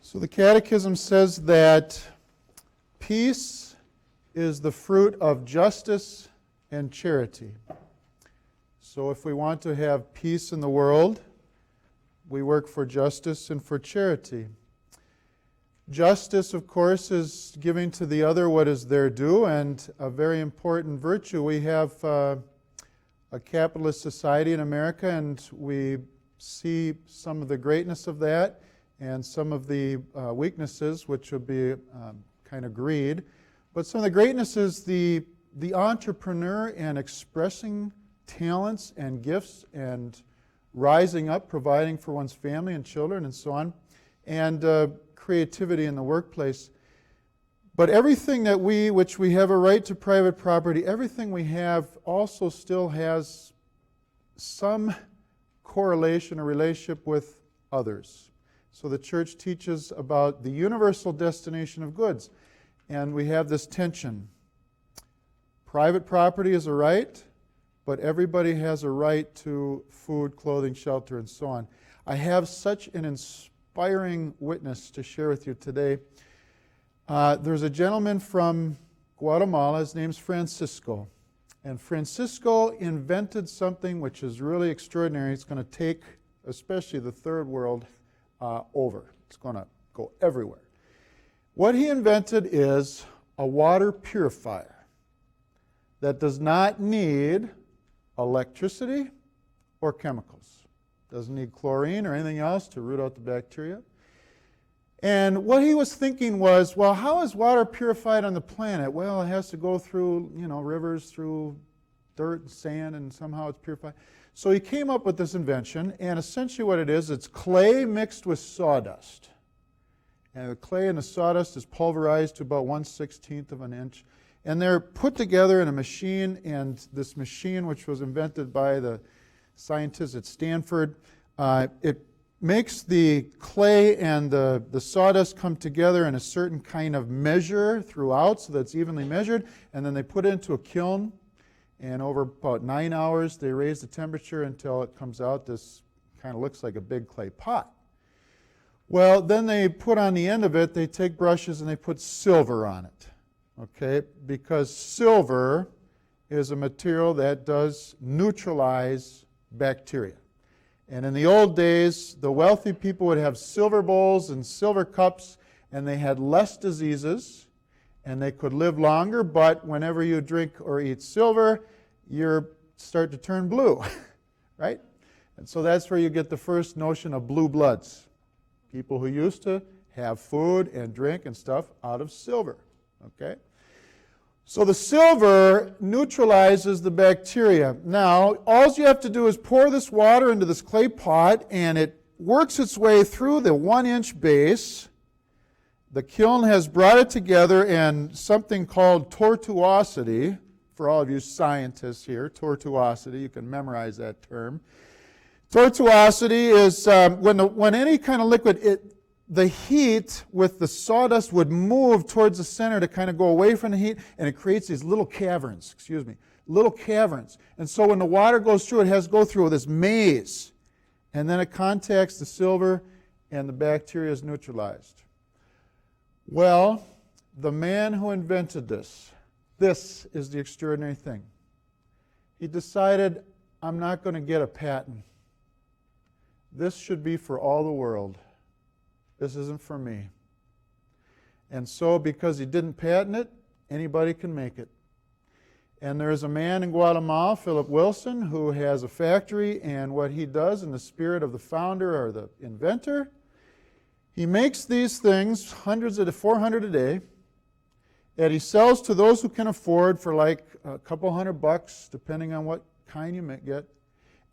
So the Catechism says that peace is the fruit of justice and charity. So if we want to have peace in the world, we work for justice and for charity. Justice, of course, is giving to the other what is their due, and a very important virtue. We have a capitalist society in America, and we see some of the greatness of that and some of the weaknesses, which would be kind of greed. But some of the greatness is the entrepreneur and expressing talents and gifts and rising up, providing for one's family and children and so on, and creativity in the workplace. But everything that which we have a right to private property, everything we have also still has some correlation or relationship with others. So the church teaches about the universal destination of goods. And we have this tension. Private property is a right, but everybody has a right to food, clothing, shelter, and so on. I have such an inspiring witness to share with you today. There's a gentleman from Guatemala. His name's Francisco. And Francisco invented something which is really extraordinary. It's going to take, especially the third world, over. It's going to go everywhere. What he invented is a water purifier that does not need electricity or chemicals. Doesn't need chlorine or anything else to root out the bacteria. And what he was thinking was, well, how is water purified on the planet? Well, it has to go through, rivers, through dirt and sand, and somehow it's purified. So he came up with this invention, and essentially what it is, it's clay mixed with sawdust. And the clay and the sawdust is pulverized to about 1/16 of an inch. And they're put together in a machine, and this machine, which was invented by the scientists at Stanford, it makes the clay and the sawdust come together in a certain kind of measure throughout, so that it's evenly measured, and then they put it into a kiln, and over about 9 hours they raise the temperature until it comes out this kind of looks like a big clay pot. Well, then they put on the end of it, they take brushes and they put silver on it, okay, because silver is a material that does neutralize bacteria. And in the old days, the wealthy people would have silver bowls and silver cups, and they had less diseases, and they could live longer, but whenever you drink or eat silver, you start to turn blue, right? And so that's where you get the first notion of blue bloods. People who used to have food and drink and stuff out of silver, okay? So the silver neutralizes the bacteria. Now, all you have to do is pour this water into this clay pot, and it works its way through the 1-inch base. The kiln has brought it together, and something called tortuosity, for all of you scientists here, tortuosity, you can memorize that term. Tortuosity is when any kind of liquid, the heat with the sawdust would move towards the center to kind of go away from the heat, and it creates these little caverns, little caverns. And so when the water goes through, it has to go through this maze, and then it contacts the silver, and the bacteria is neutralized. Well, the man who invented this is the extraordinary thing. He decided, I'm not going to get a patent. This should be for all the world. This isn't for me. And so, because he didn't patent it, anybody can make it. And there's a man in Guatemala, Philip Wilson, who has a factory, and what he does in the spirit of the founder or the inventor, he makes these things, 400 a day, and he sells to those who can afford for like a couple $100, depending on what kind you might get.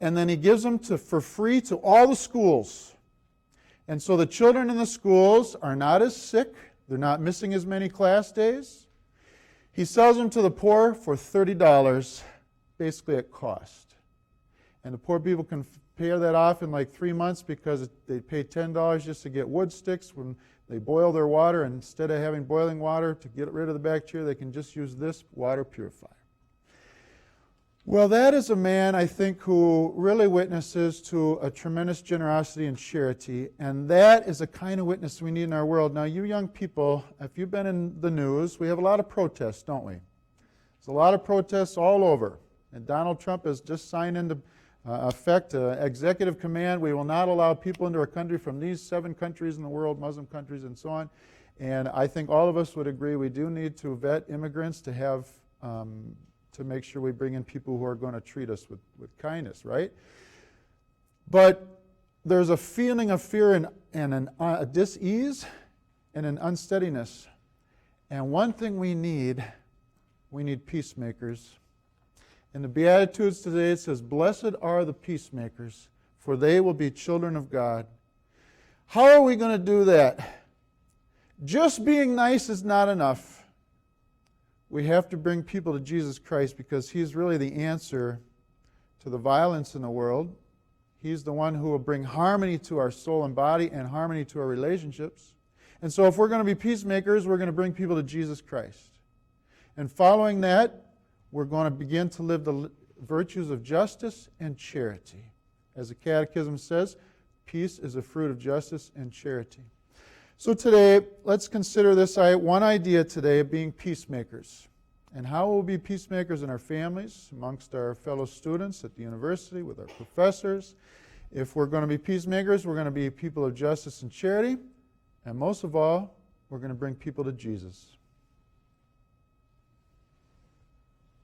And then he gives them for free to all the schools. And so the children in the schools are not as sick. They're not missing as many class days. He sells them to the poor for $30, basically at cost. And the poor people can pay that off in like 3 months because they pay $10 just to get wood sticks when they boil their water. And instead of having boiling water to get rid of the bacteria, they can just use this water purifier. Well, that is a man, I think, who really witnesses to a tremendous generosity and charity, and that is the kind of witness we need in our world. Now, you young people, if you've been in the news, we have a lot of protests, don't we? There's a lot of protests all over, and Donald Trump has just signed into effect an executive command. We will not allow people into our country from these 7 countries in the world, Muslim countries and so on, and I think all of us would agree we do need to vet immigrants to have to make sure we bring in people who are going to treat us with kindness, right? But there's a feeling of fear and a dis-ease and an unsteadiness. And one thing we need peacemakers. In the Beatitudes today it says, "Blessed are the peacemakers, for they will be children of God." How are we going to do that? Just being nice is not enough. We have to bring people to Jesus Christ because He's really the answer to the violence in the world. He's the one who will bring harmony to our soul and body and harmony to our relationships. And so if we're going to be peacemakers, we're going to bring people to Jesus Christ. And following that, we're going to begin to live the virtues of justice and charity. As the Catechism says, peace is a fruit of justice and charity. So today, let's consider this one idea today of being peacemakers. And how we'll be peacemakers in our families, amongst our fellow students at the university, with our professors. If we're going to be peacemakers, we're going to be people of justice and charity. And most of all, we're going to bring people to Jesus.